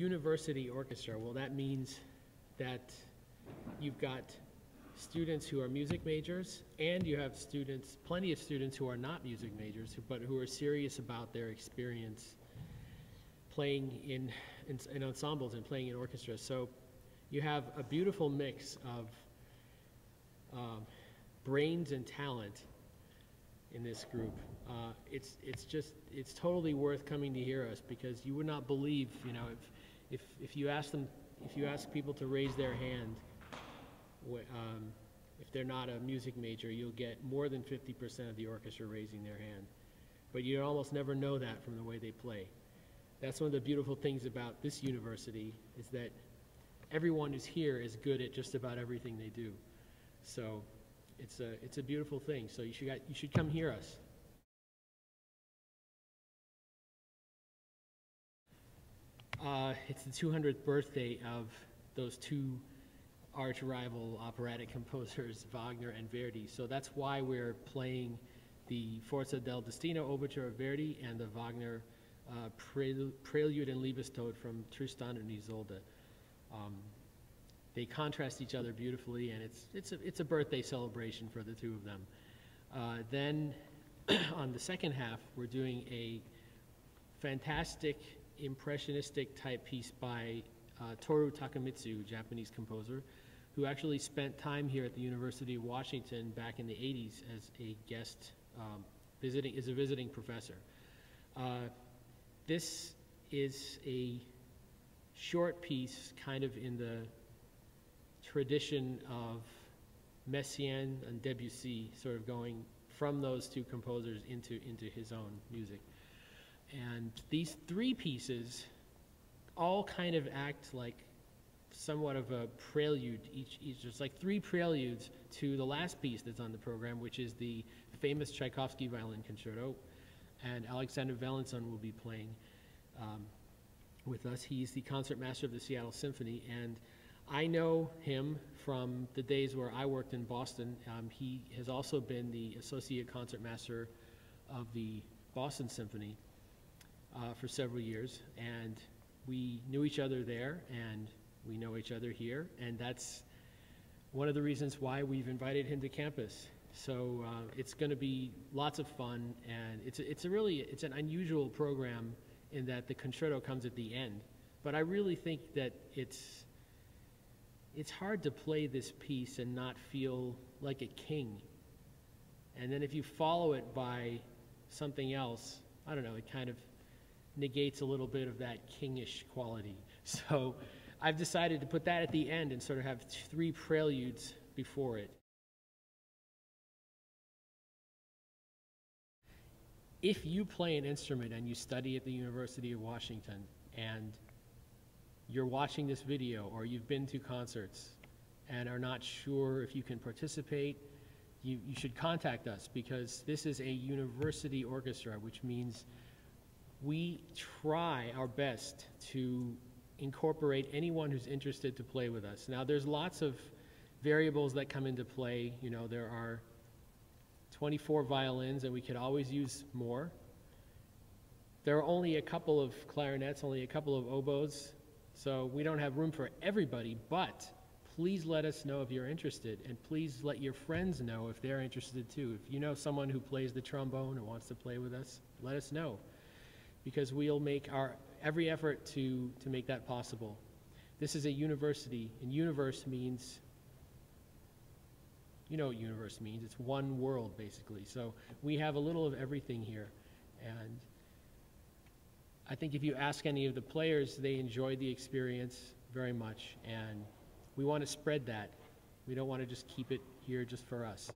university orchestra. Well, that means that you've got students who are music majors, and you have students, plenty of students who are not music majors, but who are serious about their experience playing in ensembles and playing in orchestras. So you have a beautiful mix of brains and talent in this group. It's totally worth coming to hear us, because you would not believe, you know, if you ask people to raise their hand, if they're not a music major, you'll get more than 50% of the orchestra raising their hand. But you almost never know that from the way they play. That's one of the beautiful things about this university, is that everyone who's here is good at just about everything they do. So it's a beautiful thing. So you should come hear us. It's the 200th birthday of those two arch-rival operatic composers, Wagner and Verdi. So that's why we're playing the Forza del Destino Overture of Verdi and the Wagner Prelude and Liebestod from Tristan and Isolde. They contrast each other beautifully, and it's a birthday celebration for the two of them. Then on the second half, we're doing a fantastic impressionistic type piece by Toru Takemitsu, Japanese composer, who actually spent time here at the University of Washington back in the 80s as a guest, as a visiting professor. This is a short piece kind of in the tradition of Messiaen and Debussy, sort of going from those two composers into his own music. And these three pieces all kind of act like somewhat of a prelude, each. There's like three preludes to the last piece that's on the program, which is the famous Tchaikovsky Violin Concerto. And Alexander Velinzon will be playing with us. He's the concertmaster of the Seattle Symphony, and I know him from the days where I worked in Boston. He has also been the associate concertmaster of the Boston Symphony for several years, and we knew each other there, and we know each other here, and that's one of the reasons why we've invited him to campus. So it's going to be lots of fun, and it's an unusual program in that the concerto comes at the end. But I really think that it's hard to play this piece and not feel like a king. And then if you follow it by something else, I don't know, it kind of negates a little bit of that kingish quality. So I've decided to put that at the end and sort of have three preludes before it. If you play an instrument and you study at the University of Washington and you're watching this video, or you've been to concerts and are not sure if you can participate, you should contact us, because this is a university orchestra, which means we try our best to incorporate anyone who's interested to play with us. Now, there's lots of variables that come into play. You know, there are 24 violins, and we could always use more. There are only a couple of clarinets, only a couple of oboes, so we don't have room for everybody, but please let us know if you're interested, and please let your friends know if they're interested too. If you know someone who plays the trombone or wants to play with us, let us know, because we'll make our every effort to make that possible. This is a university, and universe means, you know what universe means, it's one world basically. So we have a little of everything here, and I think if you ask any of the players, they enjoyed the experience very much, and we want to spread that. We don't want to just keep it here just for us.